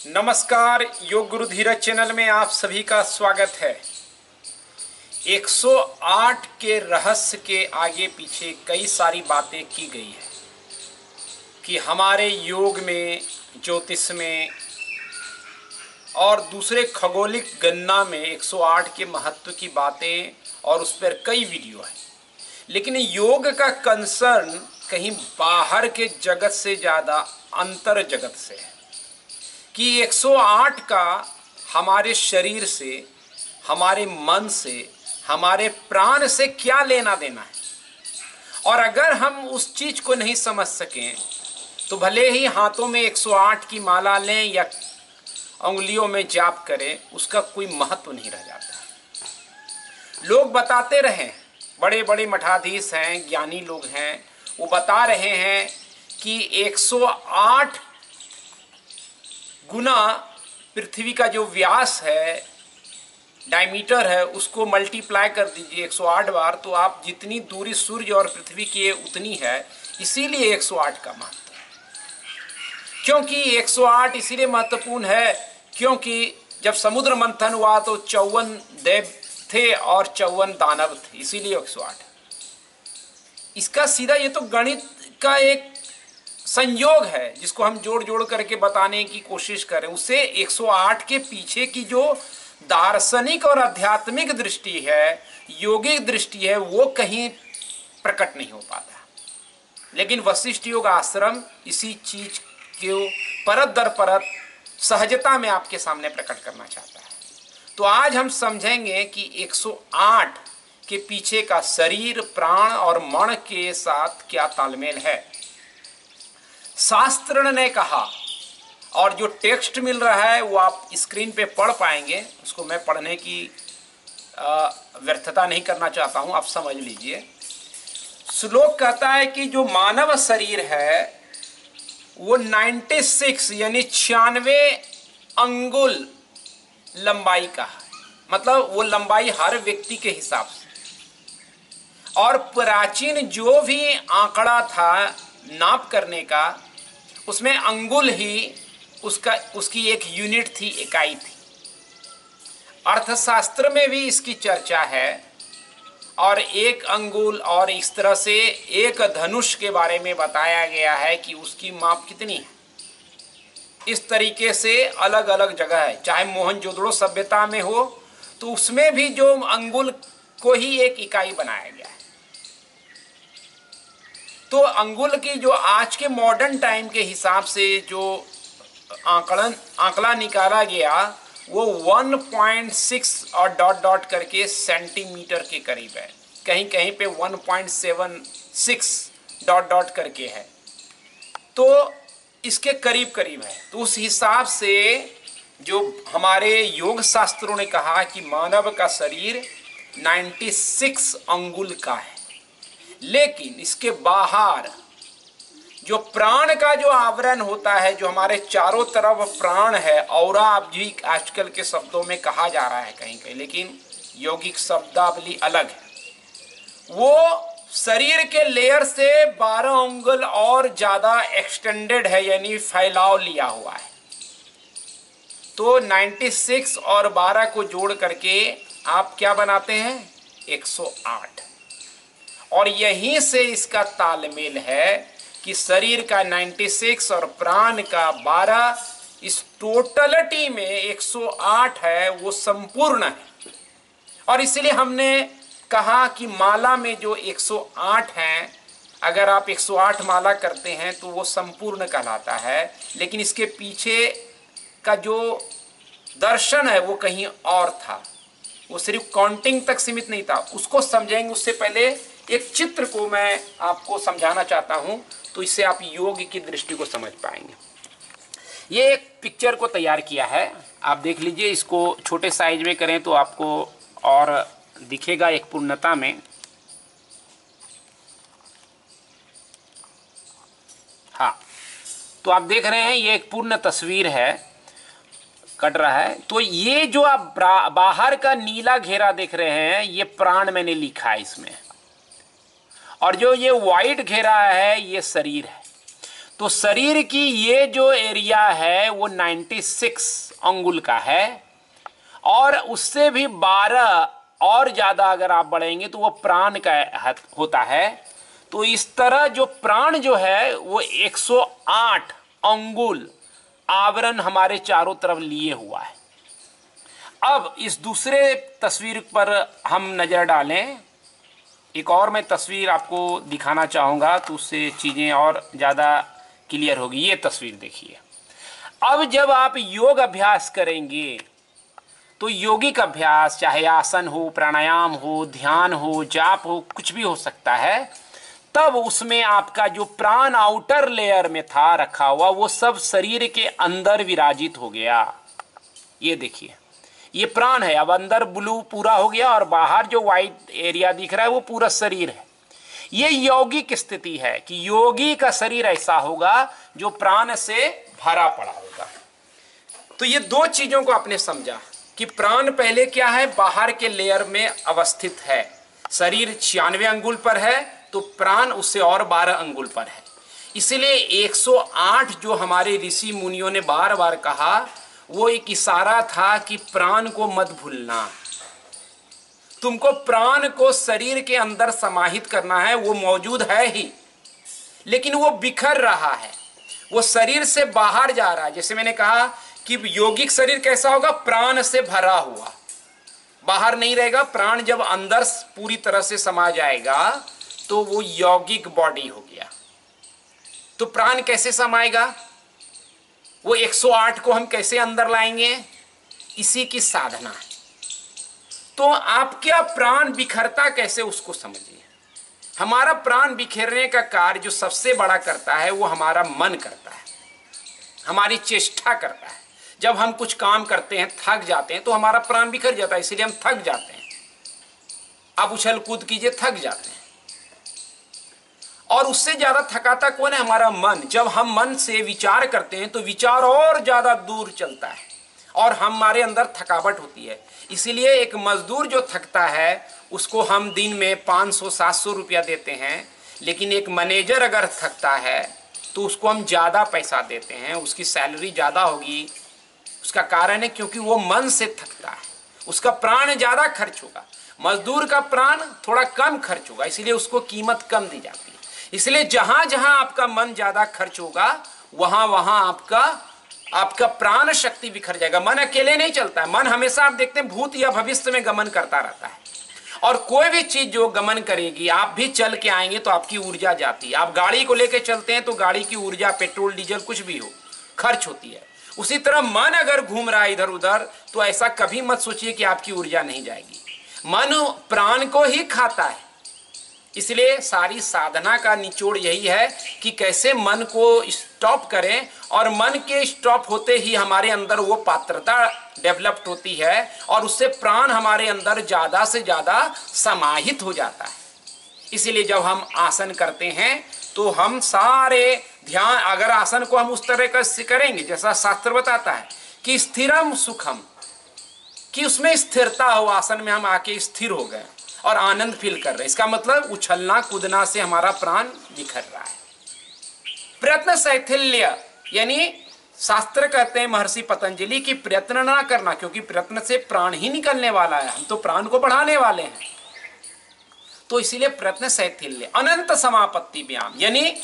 नमस्कार, योग गुरु धीरज चैनल में आप सभी का स्वागत है। 108 के रहस्य के आगे पीछे कई सारी बातें की गई है कि हमारे योग में, ज्योतिष में और दूसरे खगोलिक गणना में 108 के महत्व की बातें और उस पर कई वीडियो है। लेकिन योग का कंसर्न कहीं बाहर के जगत से ज़्यादा अंतर जगत से है कि 108 का हमारे शरीर से, हमारे मन से, हमारे प्राण से क्या लेना देना है। और अगर हम उस चीज को नहीं समझ सकें तो भले ही हाथों में 108 की माला लें या उंगलियों में जाप करें, उसका कोई महत्व नहीं रह जाता। लोग बताते रहे, बड़े बड़े मठाधीश हैं, ज्ञानी लोग हैं, वो बता रहे हैं कि 108 गुना पृथ्वी का जो व्यास है, डायमीटर है, उसको मल्टीप्लाई कर दीजिए 108 बार तो आप जितनी दूरी सूर्य और पृथ्वी की है उतनी है। इसीलिए 108 का महत्व है। क्योंकि 108 इसीलिए महत्वपूर्ण है क्योंकि जब समुद्र मंथन हुआ तो 54 देव थे और 54 दानव थे, इसीलिए 108। इसका सीधा ये तो गणित का एक संयोग है जिसको हम जोड़ जोड़ करके बताने की कोशिश करें। उसे 108 के पीछे की जो दार्शनिक और आध्यात्मिक दृष्टि है, योगिक दृष्टि है, वो कहीं प्रकट नहीं हो पाता। लेकिन वशिष्ठ योग आश्रम इसी चीज को परत दर परत सहजता में आपके सामने प्रकट करना चाहता है। तो आज हम समझेंगे कि 108 के पीछे का शरीर, प्राण और मन के साथ क्या तालमेल है। शास्त्र ने कहा, और जो टेक्स्ट मिल रहा है वो आप स्क्रीन पे पढ़ पाएंगे, उसको मैं पढ़ने की व्यर्थता नहीं करना चाहता हूं, आप समझ लीजिए। श्लोक कहता है कि जो मानव शरीर है वो 96 यानी 96 अंगुल लंबाई का है। मतलब वो लंबाई हर व्यक्ति के हिसाब से। और प्राचीन जो भी आंकड़ा था नाप करने का, उसमें अंगुल ही उसकी एक यूनिट थी, इकाई थी। अर्थशास्त्र में भी इसकी चर्चा है और एक अंगुल और इस तरह से एक धनुष के बारे में बताया गया है कि उसकी माप कितनी है। इस तरीके से अलग अलग जगह है। चाहे मोहनजोदड़ो सभ्यता में हो तो उसमें भी जो अंगुल को ही एक इकाई बनाया गया है। तो अंगुल की जो आज के मॉडर्न टाइम के हिसाब से जो आंकड़ा निकाला गया वो 1.6 और डॉट डॉट करके सेंटीमीटर के करीब है। कहीं कहीं पे 1.76 डॉट डॉट करके है, तो इसके करीब करीब है। तो उस हिसाब से जो हमारे योग शास्त्रों ने कहा कि मानव का शरीर 96 अंगुल का है। लेकिन इसके बाहर जो प्राण का जो आवरण होता है, जो हमारे चारों तरफ प्राण है, औरा आप भी आजकल के शब्दों में कहा जा रहा है कहीं कहीं, लेकिन यौगिक शब्दावली अलग है। वो शरीर के लेयर से 12 अंगुल और ज्यादा एक्सटेंडेड है, यानी फैलाव लिया हुआ है। तो 96 और 12 को जोड़ करके आप क्या बनाते हैं? 108। और यहीं से इसका तालमेल है कि शरीर का 96 और प्राण का 12, इस टोटलिटी में 108 है, वो संपूर्ण है। और इसलिए हमने कहा कि माला में जो 108 हैं, अगर आप 108 माला करते हैं तो वो संपूर्ण कहलाता है। लेकिन इसके पीछे का जो दर्शन है वो कहीं और था, वो सिर्फ काउंटिंग तक सीमित नहीं था। उसको समझेंगे उससे पहले एक चित्र को मैं आपको समझाना चाहता हूं, तो इससे आप योग की दृष्टि को समझ पाएंगे। ये एक पिक्चर को तैयार किया है, आप देख लीजिए। इसको छोटे साइज में करें तो आपको और दिखेगा एक पूर्णता में। हाँ, तो आप देख रहे हैं ये एक पूर्ण तस्वीर है, कट रहा है। तो ये जो आप बाहर का नीला घेरा देख रहे हैं, ये प्राण मैंने लिखा है इसमें, और जो ये वाइट घेरा है ये शरीर है। तो शरीर की ये जो एरिया है वो 96 अंगुल का है, और उससे भी 12 और ज़्यादा अगर आप बढ़ेंगे तो वो प्राण का होता है। तो इस तरह जो प्राण जो है वो 108 अंगुल आवरण हमारे चारों तरफ लिए हुआ है। अब इस दूसरे तस्वीर पर हम नज़र डालें। एक और मैं तस्वीर आपको दिखाना चाहूँगा तो उससे चीज़ें और ज़्यादा क्लियर होगी। ये तस्वीर देखिए। अब जब आप योग अभ्यास करेंगे तो योगिक अभ्यास, चाहे आसन हो, प्राणायाम हो, ध्यान हो, जाप हो, कुछ भी हो सकता है, तब उसमें आपका जो प्राण आउटर लेयर में था रखा हुआ वो सब शरीर के अंदर विराजित हो गया। ये देखिए, ये प्राण है। अब अंदर ब्लू पूरा हो गया और बाहर जो व्हाइट एरिया दिख रहा है वो पूरा शरीर है। ये यौगिक स्थिति है कि योगी का शरीर ऐसा होगा जो प्राण से भरा पड़ा होगा। तो ये दो चीजों को आपने समझा कि प्राण पहले क्या है, बाहर के लेयर में अवस्थित है। शरीर 96 अंगुल पर है तो प्राण उससे और 12 अंगुल पर है। इसलिए 108 जो हमारे ऋषि मुनियों ने बार बार कहा वो एक इशारा था कि प्राण को मत भूलना। तुमको प्राण को शरीर के अंदर समाहित करना है। वो मौजूद है ही, लेकिन वो बिखर रहा है, वो शरीर से बाहर जा रहा है। जैसे मैंने कहा कि यौगिक शरीर कैसा होगा, प्राण से भरा हुआ, बाहर नहीं रहेगा। प्राण जब अंदर पूरी तरह से समा जाएगा तो वो यौगिक बॉडी हो गया। तो प्राण कैसे समाएगा, वो 108 को हम कैसे अंदर लाएंगे, इसी की साधना है। तो आपका प्राण बिखरता कैसे, उसको समझिए। हमारा प्राण बिखेरने का कार्य जो सबसे बड़ा करता है वो हमारा मन करता है, हमारी चेष्टा करता है। जब हम कुछ काम करते हैं, थक जाते हैं, तो हमारा प्राण बिखर जाता है, इसलिए हम थक जाते हैं। आप उछल कूद कीजिए, थक जाते हैं। और उससे ज्यादा थकाता कौन है, हमारा मन। जब हम मन से विचार करते हैं तो विचार और ज्यादा दूर चलता है और हमारे अंदर थकावट होती है। इसीलिए एक मजदूर जो थकता है उसको हम दिन में 500-700 रुपया देते हैं, लेकिन एक मैनेजर अगर थकता है तो उसको हम ज़्यादा पैसा देते हैं, उसकी सैलरी ज़्यादा होगी। उसका कारण है क्योंकि वो मन से थकता है, उसका प्राण ज़्यादा खर्च होगा। मजदूर का प्राण थोड़ा कम खर्च होगा, इसलिए उसको कीमत कम दी जाती है। इसलिए जहाँ जहाँ आपका मन ज़्यादा खर्च होगा वहाँ वहाँ आपका प्राण शक्ति बिखर जाएगा। मन अकेले नहीं चलता है, मन हमेशा आप देखते हैं भूत या भविष्य में गमन करता रहता है। और कोई भी चीज जो गमन करेगी, आप भी चल के आएंगे तो आपकी ऊर्जा जाती है। आप गाड़ी को लेके चलते हैं तो गाड़ी की ऊर्जा, पेट्रोल डीजल कुछ भी हो, खर्च होती है। उसी तरह मन अगर घूम रहा है इधर उधर तो ऐसा कभी मत सोचिए कि आपकी ऊर्जा नहीं जाएगी। मन प्राण को ही खाता है। इसलिए सारी साधना का निचोड़ यही है कि कैसे मन को स्टॉप करें, और मन के स्टॉप होते ही हमारे अंदर वो पात्रता डेवलप्ड होती है और उससे प्राण हमारे अंदर ज़्यादा से ज़्यादा समाहित हो जाता है। इसीलिए जब हम आसन करते हैं तो हम सारे ध्यान, अगर आसन को हम उस तरह से करेंगे जैसा शास्त्र बताता है कि स्थिरम सुखम, कि उसमें स्थिरता हो, आसन में हम आके स्थिर हो गए और आनंद फील कर रहे हैं। इसका मतलब उछलना कूदना से हमारा प्राण बिखर रहा है। प्रयत्न शैथिल्य, यानी शास्त्र कहते हैं महर्षि पतंजलि की प्रयत्न ना करना, क्योंकि प्रयत्न से प्राण ही निकलने वाला है, हम तो प्राण को बढ़ाने वाले हैं। तो इसीलिए प्रयत्न शैथिल्य। अनंत समापत्ति व्यायाम, यानी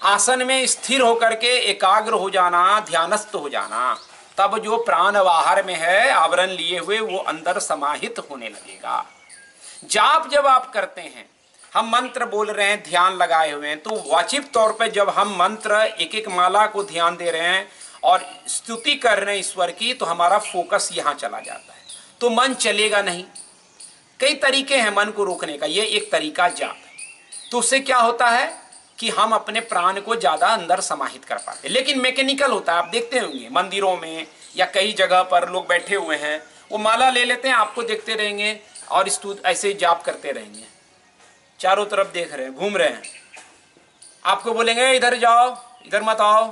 आसन में स्थिर होकर के एकाग्र हो जाना, ध्यानस्थ हो जाना, तब जो प्राण बाहर में है आवरण लिए हुए वो अंदर समाहित होने लगेगा। जाप जब आप करते हैं, हम मंत्र बोल रहे हैं, ध्यान लगाए हुए हैं, तो वाचिक तौर पे जब हम मंत्र एक एक माला को ध्यान दे रहे हैं और स्तुति कर रहे हैं ईश्वर की, तो हमारा फोकस यहाँ चला जाता है, तो मन चलेगा नहीं। कई तरीके हैं मन को रोकने का, ये एक तरीका जाप है। तो उससे क्या होता है कि हम अपने प्राण को ज़्यादा अंदर समाहित कर पाते हैं। लेकिन मैकेनिकल होता है, आप देखते होंगे मंदिरों में या कई जगह पर लोग बैठे हुए हैं, वो माला ले लेते हैं, आपको देखते रहेंगे और ऐसे ही जाप करते रहेंगे, चारों तरफ देख रहे हैं, घूम रहे हैं। आपको बोलेंगे इधर जाओ, इधर मत आओ।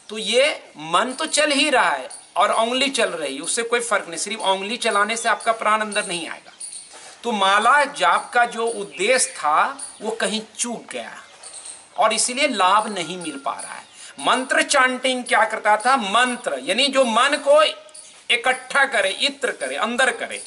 तो ये मन तो चल ही रहा है और उंगली चल रही है, उससे कोई फर्क नहीं। सिर्फ उंगली चलाने से आपका प्राण अंदर नहीं आएगा। तो माला जाप का जो उद्देश्य था वो कहीं चूक गया। और इसीलिए लाभ नहीं मिल पा रहा है। मंत्र चांटिंग क्या करता था? मंत्र यानी जो मन को इकट्ठा करे, इत्र करे, अंदर करे।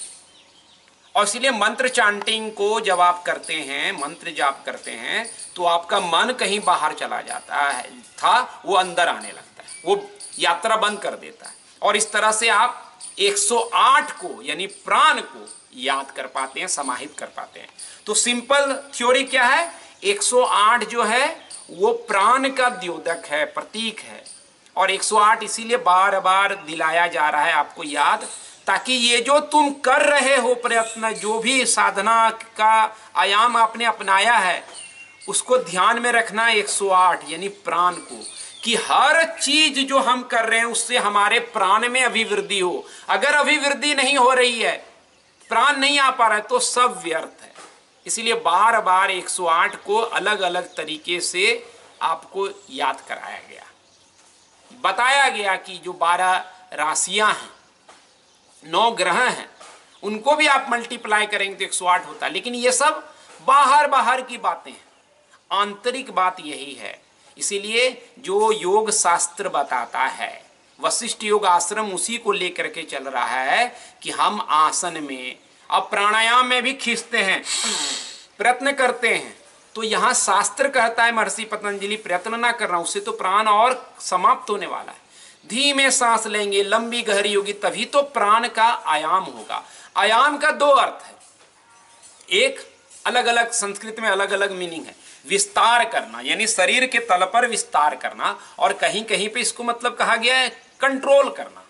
और इसलिए मंत्र चांटिंग को जब आप करते हैं, मंत्र जाप करते हैं, तो आपका मन कहीं बाहर चला जाता है था, वो अंदर आने लगता है, वो यात्रा बंद कर देता है। और इस तरह से आप 108 को यानी प्राण को याद कर पाते हैं, समाहित कर पाते हैं। तो सिंपल थ्योरी क्या है? 108 जो है वो प्राण का द्योतक है, प्रतीक है। और 108 इसीलिए बार बार दिलाया जा रहा है आपको याद, ताकि ये जो तुम कर रहे हो प्रयत्न, जो भी साधना का आयाम आपने अपनाया है, उसको ध्यान में रखना 108 यानी प्राण को, कि हर चीज जो हम कर रहे हैं उससे हमारे प्राण में अभिवृद्धि हो। अगर अभिवृद्धि नहीं हो रही है, प्राण नहीं आ पा रहा है, तो सब व्यर्थ है। इसीलिए बार बार 108 को अलग अलग तरीके से आपको याद कराया गया। बताया गया कि जो 12 राशियां हैं, 9 ग्रह हैं, उनको भी आप मल्टीप्लाई करेंगे तो 108 होता है। लेकिन ये सब बाहर बाहर की बातें हैं, आंतरिक बात यही है। इसीलिए जो योग शास्त्र बताता है, वशिष्ठ योग आश्रम उसी को लेकर के चल रहा है कि हम आसन में, अब प्राणायाम में भी खींचते हैं, प्रयत्न करते हैं, तो यहां शास्त्र कहता है, महर्षि पतंजलि, प्रयत्न ना करना, उससे तो प्राण और समाप्त होने वाला है। धीमे सांस लेंगे, लंबी गहरी होगी, तभी तो प्राण का आयाम होगा। आयाम का 2 अर्थ है, एक अलग अलग संस्कृत में अलग अलग मीनिंग है। विस्तार करना यानी शरीर के तल पर विस्तार करना, और कहीं कहीं पे इसको मतलब कहा गया है कंट्रोल करना,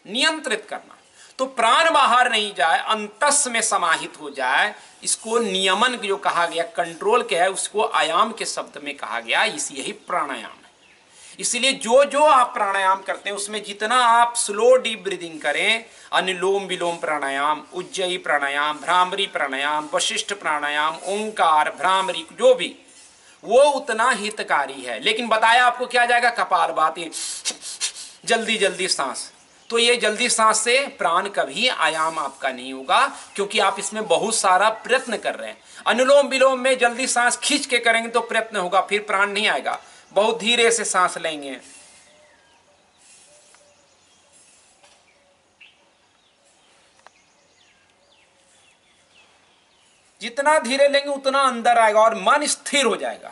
नियंत्रित करना। तो प्राण बाहर नहीं जाए, अंतस में समाहित हो जाए, इसको नियमन जो कहा गया, कंट्रोल क्या है, उसको आयाम के शब्द में कहा गया, यही प्राणायाम है। इसलिए जो जो आप प्राणायाम करते हैं उसमें जितना आप स्लो डीप ब्रीदिंग करें, अनुलोम विलोम प्राणायाम, उज्जयी प्राणायाम, भ्रामरी प्राणायाम, वशिष्ठ प्राणायाम, ओंकार, भ्रामरी, जो भी, वो उतना हितकारी है। लेकिन बताया आपको क्या जाएगा? कपालभाति, जल्दी जल्दी सांस। तो ये जल्दी सांस से प्राण कभी आयाम आपका नहीं होगा, क्योंकि आप इसमें बहुत सारा प्रयत्न कर रहे हैं। अनुलोम विलोम में जल्दी सांस खींच के करेंगे तो प्रयत्न होगा, फिर प्राण नहीं आएगा। बहुत धीरे से सांस लेंगे, जितना धीरे लेंगे उतना अंदर आएगा और मन स्थिर हो जाएगा।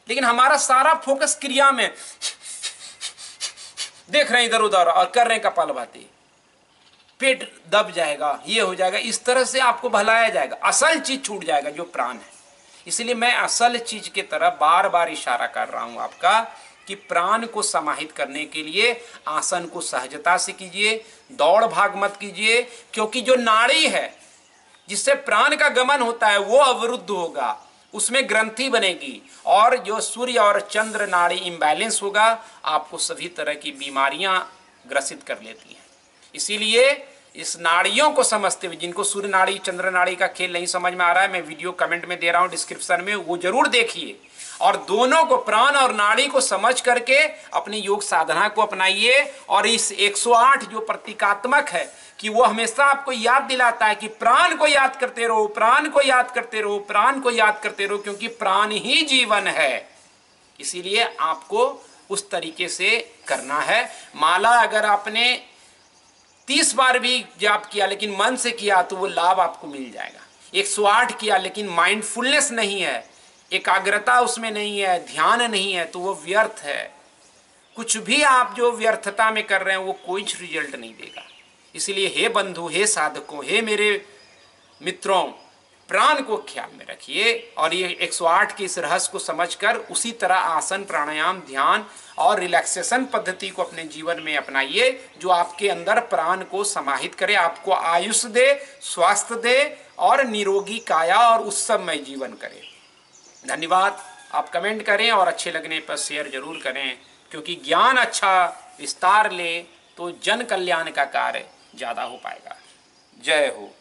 लेकिन हमारा सारा फोकस क्रिया में, देख रहे हैं इधर उधर और कर रहे हैं कपालभाति, पेट दब जाएगा, ये हो जाएगा, इस तरह से आपको भलाया जाएगा, असल चीज छूट जाएगा जो प्राण है। इसलिए मैं असल चीज की तरफ बार बार इशारा कर रहा हूं आपका, कि प्राण को समाहित करने के लिए आसन को सहजता से कीजिए, दौड़ भाग मत कीजिए, क्योंकि जो नाड़ी है जिससे प्राण का गमन होता है वो अवरुद्ध होगा, उसमें ग्रंथि बनेगी, और जो सूर्य और चंद्र नाड़ी इम्बैलेंस होगा, आपको सभी तरह की बीमारियां ग्रसित कर लेती हैं। इसीलिए इस नाड़ियों को समझते हुए, जिनको सूर्य नाड़ी चंद्र नाड़ी का खेल नहीं समझ में आ रहा है, मैं वीडियो कमेंट में दे रहा हूं डिस्क्रिप्शन में, वो जरूर देखिए, और दोनों को, प्राण और नाड़ी को समझ करके अपनी योग साधना को अपनाइए। और इस 108 जो प्रतीकात्मक है, कि वो हमेशा आपको याद दिलाता है कि प्राण को याद करते रहो, प्राण को याद करते रहो, प्राण को याद करते रहो, क्योंकि प्राण ही जीवन है। इसीलिए आपको उस तरीके से करना है। माला अगर आपने 30 बार भी जाप किया लेकिन मन से किया तो वो लाभ आपको मिल जाएगा। 108 किया लेकिन माइंडफुलनेस नहीं है, एकाग्रता उसमें नहीं है, ध्यान नहीं है, तो वो व्यर्थ है। कुछ भी आप जो व्यर्थता में कर रहे हैं वो कोई रिजल्ट नहीं देगा। इसलिए हे बंधु, हे साधकों, हे मेरे मित्रों, प्राण को ख्याल में रखिए, और ये 108 के इस रहस्य को समझकर उसी तरह आसन, प्राणायाम, ध्यान और रिलैक्सेशन पद्धति को अपने जीवन में अपनाइए, जो आपके अंदर प्राण को समाहित करे, आपको आयुष दे, स्वास्थ्य दे और निरोगी काया और उत्सवमय जीवन करे। धन्यवाद। आप कमेंट करें और अच्छे लगने पर शेयर जरूर करें, क्योंकि ज्ञान अच्छा विस्तार ले तो जन कल्याण का कार्य ज़्यादा हो पाएगा। जय हो।